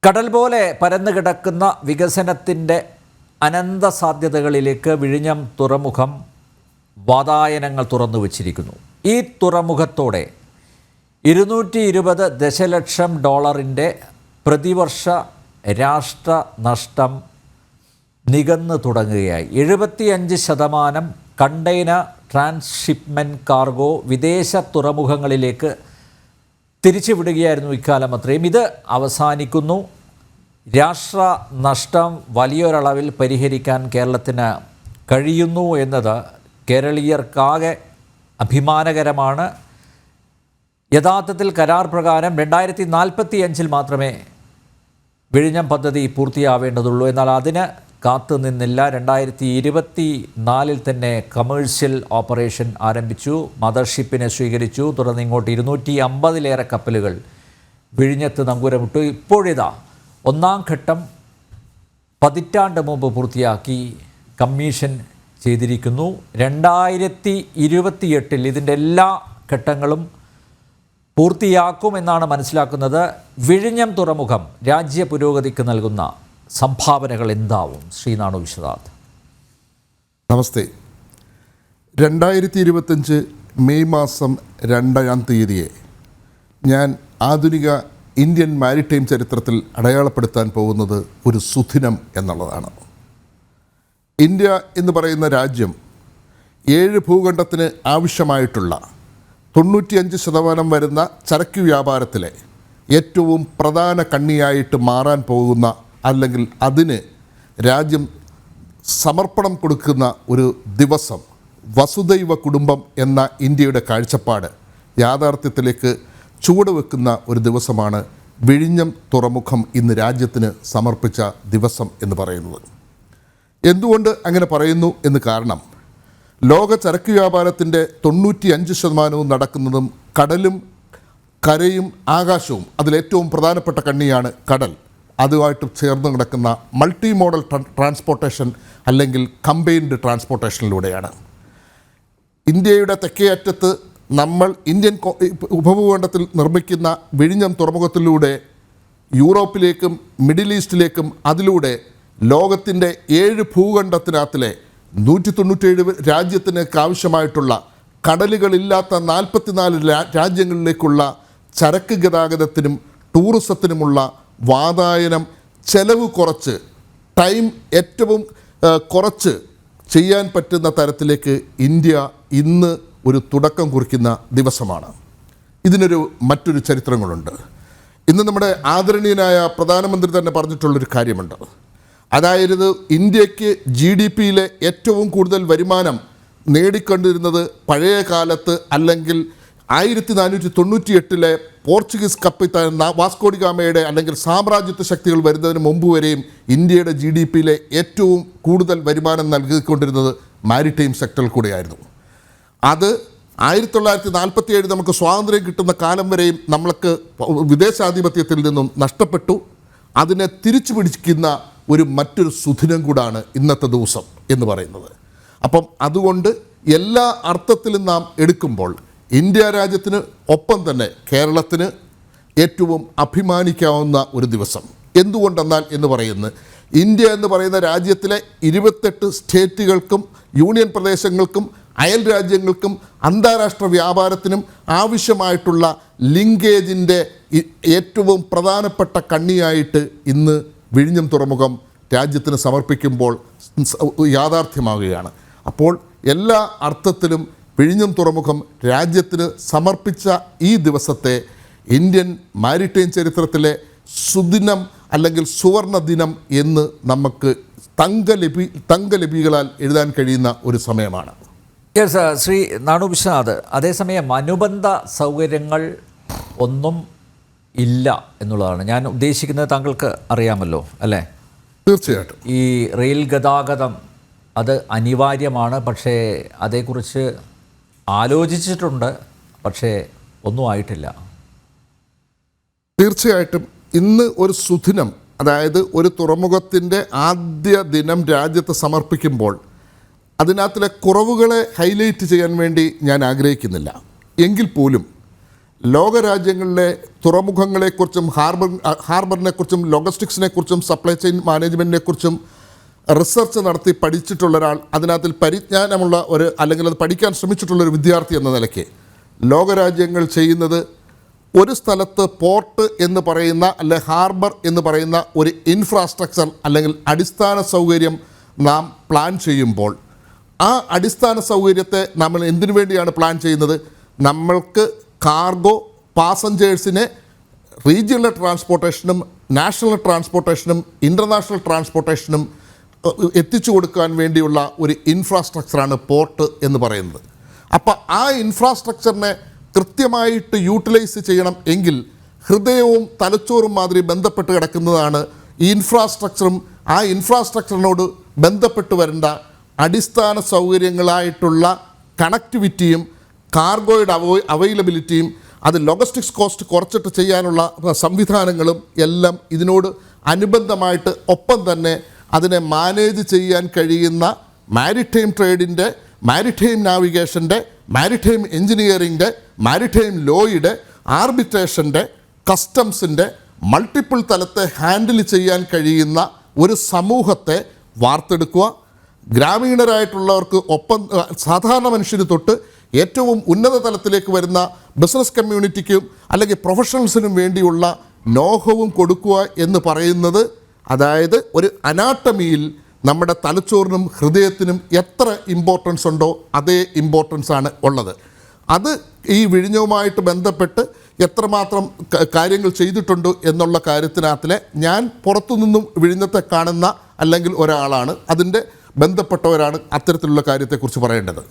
കടൽ പോലെ പരന്നു കിടക്കുന്ന വികസനത്തിൻ്റെ അനന്ത സാധ്യതകളിലേക്ക് വിഴിഞ്ഞം തുറമുഖം വാതായനങ്ങൾ തുറന്നു വച്ചിരിക്കുന്നു. ഈ തുറമുഖത്തോടെ 220 ദശലക്ഷം ഡോളറിൻ്റെ പ്രതിവർഷ രാഷ്ട്ര നഷ്ടം നികന്നു തുടങ്ങുകയായി. 75% കണ്ടെയ്നർ ട്രാൻസ്ഷിപ്മെൻറ്റ് കാർഗോ വിദേശ തുറമുഖങ്ങളിലേക്ക് തിരിച്ചുവിടുകയായിരുന്നു ഇക്കാലം അത്രയും. ഇത് അവസാനിക്കുന്നു. രാഷ്ട്ര നഷ്ടം വലിയൊരളവിൽ പരിഹരിക്കാൻ കേരളത്തിന് കഴിയുന്നു എന്നത് കേരളീയർക്കാകെ അഭിമാനകരമാണ്. യഥാർത്ഥത്തിൽ കരാർ പ്രകാരം 2045 മാത്രമേ വിഴിഞ്ഞം പദ്ധതി പൂർത്തിയാവേണ്ടതുള്ളൂ. എന്നാൽ അതിന് കാത്തുനിന്നില്ല. 2024 തന്നെ കമേഴ്ഷ്യൽ ഓപ്പറേഷൻ ആരംഭിച്ചു. മദർഷിപ്പിനെ സ്വീകരിച്ചു. തുടർന്ന് ഇങ്ങോട്ട് 250-ലേറെ കപ്പലുകൾ വിഴിഞ്ഞത്ത് നങ്കൂരമിട്ടു. ഇപ്പോഴിതാ ഒന്നാം ഘട്ടം പതിറ്റാണ്ട് മുമ്പ് പൂർത്തിയാക്കി കമ്മീഷൻ ചെയ്തിരിക്കുന്നു. 2028 ഇതിൻ്റെ എല്ലാ ഘട്ടങ്ങളും പൂർത്തിയാക്കുമെന്നാണ് മനസ്സിലാക്കുന്നത്. വിഴിഞ്ഞം തുറമുഖം രാജ്യ പുരോഗതിക്ക് നൽകുന്ന സംഭാവനകൾ എന്താവും? ശ്രീനാണു വിശ്വനാഥ്. നമസ്തേ. 2025 മെയ് മാസം 2-ാം തീയതിയെ ഞാൻ ആധുനിക ഇന്ത്യൻ മാരിടൈം ചരിത്രത്തിൽ അടയാളപ്പെടുത്താൻ പോകുന്നത് ഒരു സുദിനം എന്നുള്ളതാണ്. ഇന്ത്യ എന്ന് പറയുന്ന രാജ്യം 7 ഭൂഖണ്ഡത്തിന് ആവശ്യമായിട്ടുള്ള 95% വരുന്ന ചരക്ക് വ്യാപാരത്തിലെ ഏറ്റവും പ്രധാന കണ്ണിയായിട്ട് മാറാൻ പോകുന്ന, അല്ലെങ്കിൽ അതിന് രാജ്യം സമർപ്പണം കൊടുക്കുന്ന ഒരു ദിവസം, വസുദൈവ കുടുംബം എന്ന ഇന്ത്യയുടെ കാഴ്ചപ്പാട് യാഥാർത്ഥ്യത്തിലേക്ക് ചുവടുവെക്കുന്ന ഒരു ദിവസമാണ് വിഴിഞ്ഞം തുറമുഖം ഇന്ന് രാജ്യത്തിന് സമർപ്പിച്ച ദിവസം എന്ന് പറയുന്നത്. എന്തുകൊണ്ട് അങ്ങനെ പറയുന്നു എന്ന് കാരണം, ലോക ചരക്ക് വ്യാപാരത്തിൻ്റെ 95% നടക്കുന്നതും കടലും കരയും ആകാശവും, അതിലേറ്റവും പ്രധാനപ്പെട്ട കണ്ണിയാണ് കടൽ. അതുമായിട്ട് ചേർന്ന് കിടക്കുന്ന മൾട്ടി മോഡൽ ട്രാൻസ്പോർട്ടേഷൻ അല്ലെങ്കിൽ കമ്പൈൻഡ് ട്രാൻസ്പോർട്ടേഷനിലൂടെയാണ്. ഇന്ത്യയുടെ തെക്കേ അറ്റത്ത് നമ്മൾ ഇന്ത്യൻ ഉപഭൂഖണ്ഡത്തിൽ നിർമ്മിക്കുന്ന വിഴിഞ്ഞം തുറമുഖത്തിലൂടെ യൂറോപ്പിലേക്കും മിഡിൽ ഈസ്റ്റിലേക്കും, അതിലൂടെ ലോകത്തിൻ്റെ 7 ഭൂഖണ്ഡത്തിനകത്തിലെ 197 രാജ്യത്തിന് ആവശ്യമായിട്ടുള്ള കടലുകളില്ലാത്ത 44 രാജ്യങ്ങളിലേക്കുള്ള ചരക്ക് ഗതാഗതത്തിനും ടൂറിസത്തിനുമുള്ള വാതായനം ചെലവ് കുറച്ച്, ടൈം ഏറ്റവും കുറച്ച് ചെയ്യാൻ പറ്റുന്ന തരത്തിലേക്ക് ഇന്ത്യ ഇന്ന് ഒരു തുടക്കം കുറിക്കുന്ന ദിവസമാണ്. ഇതിനൊരു മറ്റൊരു ചരിത്രങ്ങളുണ്ട്. ഇന്ന് നമ്മുടെ ആദരണീയനായ പ്രധാനമന്ത്രി തന്നെ പറഞ്ഞിട്ടുള്ളൊരു കാര്യമുണ്ട്. അതായത് ഇന്ത്യക്ക് GDP-യിലെ ഏറ്റവും കൂടുതൽ വരുമാനം നേടിക്കൊണ്ടിരുന്നത് പഴയ കാലത്ത്, അല്ലെങ്കിൽ 1498 പോർച്ചുഗീസ് കപ്പിത്താൻ വാസ്കോഡി ഗാമയുടെ അല്ലെങ്കിൽ സാമ്രാജ്യത്വ ശക്തികൾ വരുന്നതിന് മുമ്പ് വരെയും ഇന്ത്യയുടെ GDP-യിലെ ഏറ്റവും കൂടുതൽ വരുമാനം നൽകിക്കൊണ്ടിരുന്നത് മാരിടൈം സെക്ടറിൽ കൂടെയായിരുന്നു. അത് 1947 നമുക്ക് സ്വാതന്ത്ര്യം കിട്ടുന്ന കാലം വരെയും നമ്മൾക്ക് വിദേശാധിപത്യത്തിൽ നിന്നും നഷ്ടപ്പെട്ടു. അതിനെ തിരിച്ചു പിടിക്കുന്ന മറ്റൊരു സുദിനം കൂടാണ് ഇന്നത്തെ ദിവസം എന്ന് പറയുന്നത്. അപ്പം അതുകൊണ്ട് എല്ലാ അർത്ഥത്തിലും നാം എടുക്കുമ്പോൾ ഇന്ത്യ രാജ്യത്തിന് ഒപ്പം തന്നെ കേരളത്തിന് ഏറ്റവും അഭിമാനിക്കാവുന്ന ഒരു ദിവസം. എന്തുകൊണ്ടെന്നാൽ എന്ന് പറയുന്നത്, ഇന്ത്യ എന്ന് പറയുന്ന രാജ്യത്തിലെ 28 സ്റ്റേറ്റുകൾക്കും യൂണിയൻ പ്രദേശങ്ങൾക്കും അയൽ രാജ്യങ്ങൾക്കും അന്താരാഷ്ട്ര വ്യാപാരത്തിനും ആവശ്യമായിട്ടുള്ള ലിങ്കേജിൻ്റെ ഏറ്റവും പ്രധാനപ്പെട്ട കണ്ണിയായിട്ട് ഇന്ന് വിഴിഞ്ഞം തുറമുഖം രാജ്യത്തിന് സമർപ്പിക്കുമ്പോൾ യാഥാർത്ഥ്യമാവുകയാണ്. അപ്പോൾ എല്ലാ അർത്ഥത്തിലും വിഴിഞ്ഞം തുറമുഖം രാജ്യത്തിന് സമർപ്പിച്ച ഈ ദിവസത്തെ ഇന്ത്യൻ മാരിടൈം ചരിത്രത്തിലെ സുദിനം അല്ലെങ്കിൽ സുവർണ ദിനം എന്ന് നമുക്ക് തങ്കലിപികളാൽ എഴുതാൻ കഴിയുന്ന ഒരു സമയമാണ്. യെസ്, ശ്രീ നാണു വിശ്വനാഥ്. അതേസമയം അനുബന്ധ സൗകര്യങ്ങൾ ഒന്നും ഇല്ല എന്നുള്ളതാണ് ഞാൻ ഉദ്ദേശിക്കുന്നത്. താങ്കൾക്ക് അറിയാമല്ലോ അല്ലേ? തീർച്ചയായിട്ടും. ഈ റെയിൽ ഗതാഗതം അത് അനിവാര്യമാണ്. പക്ഷേ അതേക്കുറിച്ച് ആലോചിച്ചിട്ടുണ്ട്, പക്ഷേ ഒന്നും ആയിട്ടില്ല. തീർച്ചയായിട്ടും ഇന്ന് ഒരു സുദിനം, അതായത് ഒരു തുറമുഖത്തിൻ്റെ ആദ്യ ദിനം രാജ്യത്ത് സമർപ്പിക്കുമ്പോൾ അതിനകത്തിലെ കുറവുകളെ ഹൈലൈറ്റ് ചെയ്യാൻ വേണ്ടി ഞാൻ ആഗ്രഹിക്കുന്നില്ല. എങ്കിൽ പോലും ലോകരാജ്യങ്ങളിലെ തുറമുഖങ്ങളെക്കുറിച്ചും ഹാർബറിനെക്കുറിച്ചും ലോജിസ്റ്റിക്സിനെക്കുറിച്ചും സപ്ലൈ ചെയിൻ മാനേജ്മെൻറ്റിനെക്കുറിച്ചും റിസർച്ച് നടത്തി പഠിച്ചിട്ടുള്ള ഒരാൾ, അതിനകത്തിൽ പരിജ്ഞാനമുള്ള അല്ലെങ്കിൽ അത് പഠിക്കാൻ ശ്രമിച്ചിട്ടുള്ളൊരു വിദ്യാർത്ഥി എന്ന നിലയ്ക്ക് ലോകരാജ്യങ്ങൾ ചെയ്യുന്നത് ഒരു സ്ഥലത്ത് പോർട്ട് എന്ന് പറയുന്ന അല്ലെ ഹാർബർ എന്ന് പറയുന്ന ഒരു ഇൻഫ്രാസ്ട്രക്ചർ അല്ലെങ്കിൽ അടിസ്ഥാന സൗകര്യം നാം പ്ലാൻ ചെയ്യുമ്പോൾ ആ അടിസ്ഥാന സൗകര്യത്തെ നമ്മൾ എന്തിനു വേണ്ടിയാണ് പ്ലാൻ ചെയ്യുന്നത്? നമ്മൾക്ക് കാർഗോ പാസഞ്ചേഴ്സിനെ റീജിയണൽ ട്രാൻസ്പോർട്ടേഷനും നാഷണൽ ട്രാൻസ്പോർട്ടേഷനും ഇൻ്റർനാഷണൽ ട്രാൻസ്പോർട്ടേഷനും എത്തിച്ചു കൊടുക്കാൻ വേണ്ടിയുള്ള ഒരു ഇൻഫ്രാസ്ട്രക്ചറാണ് പോർട്ട് എന്ന് പറയുന്നത്. അപ്പോൾ ആ ഇൻഫ്രാസ്ട്രക്ചറിനെ കൃത്യമായിട്ട് യൂട്ടിലൈസ് ചെയ്യണം എങ്കിൽ ഹൃദയവും തലച്ചോറും മാതിരി ബന്ധപ്പെട്ട് കിടക്കുന്നതാണ് ഈ ഇൻഫ്രാസ്ട്രക്ചറും ആ ഇൻഫ്രാസ്ട്രക്ചറിനോട് ബന്ധപ്പെട്ട് വരേണ്ട അടിസ്ഥാന സൗകര്യങ്ങളായിട്ടുള്ള കണക്ടിവിറ്റിയും കാർഗോയുടെ അവൈലബിലിറ്റിയും അത് ലോജിസ്റ്റിക്സ് കോസ്റ്റ് കുറച്ചിട്ട് ചെയ്യാനുള്ള സംവിധാനങ്ങളും എല്ലാം ഇതിനോട് അനുബന്ധമായിട്ട് ഒപ്പം തന്നെ അതിനെ മാനേജ് ചെയ്യാൻ കഴിയുന്ന മാരിടൈം ട്രേഡിൻ്റെ, മാരിടൈം നാവിഗേഷൻ്റെ, മാരിടൈം എഞ്ചിനീയറിംഗിൻ്റെ, മാരിടൈം ലോയുടെ, ആർബിട്രേഷൻ്റെ, കസ്റ്റംസിൻ്റെ മൾട്ടിപ്പിൾ തലത്തെ ഹാൻഡിൽ ചെയ്യാൻ കഴിയുന്ന ഒരു സമൂഹത്തെ വാർത്തെടുക്കുക. ഗ്രാമീണരായിട്ടുള്ളവർക്ക് ഒപ്പം സാധാരണ മനുഷ്യന് തൊട്ട് ഏറ്റവും ഉന്നത തലത്തിലേക്ക് വരുന്ന ബിസിനസ് കമ്മ്യൂണിറ്റിക്കും അല്ലെങ്കിൽ പ്രൊഫഷണൽസിനും വേണ്ടിയുള്ള നോഹവും കൊടുക്കുക എന്ന് പറയുന്നത്, അതായത് ഒരു അനാട്ടമിയിൽ നമ്മുടെ തലച്ചോറിനും ഹൃദയത്തിനും എത്ര ഇമ്പോർട്ടൻസ് ഉണ്ടോ അതേ ഇമ്പോർട്ടൻസ് ആണ് ഉള്ളത്. അത് ഈ വിഴിഞ്ഞവുമായിട്ട് ബന്ധപ്പെട്ട് എത്രമാത്രം കാര്യങ്ങൾ ചെയ്തിട്ടുണ്ട് എന്നുള്ള കാര്യത്തിനകത്തിലെ ഞാൻ പുറത്തുനിന്നും വിഴിഞ്ഞത്തെ കാണുന്ന അല്ലെങ്കിൽ ഒരാളാണ്, അതിൻ്റെ ബന്ധപ്പെട്ടവരാണ് അത്തരത്തിലുള്ള കാര്യത്തെക്കുറിച്ച് പറയേണ്ടത്.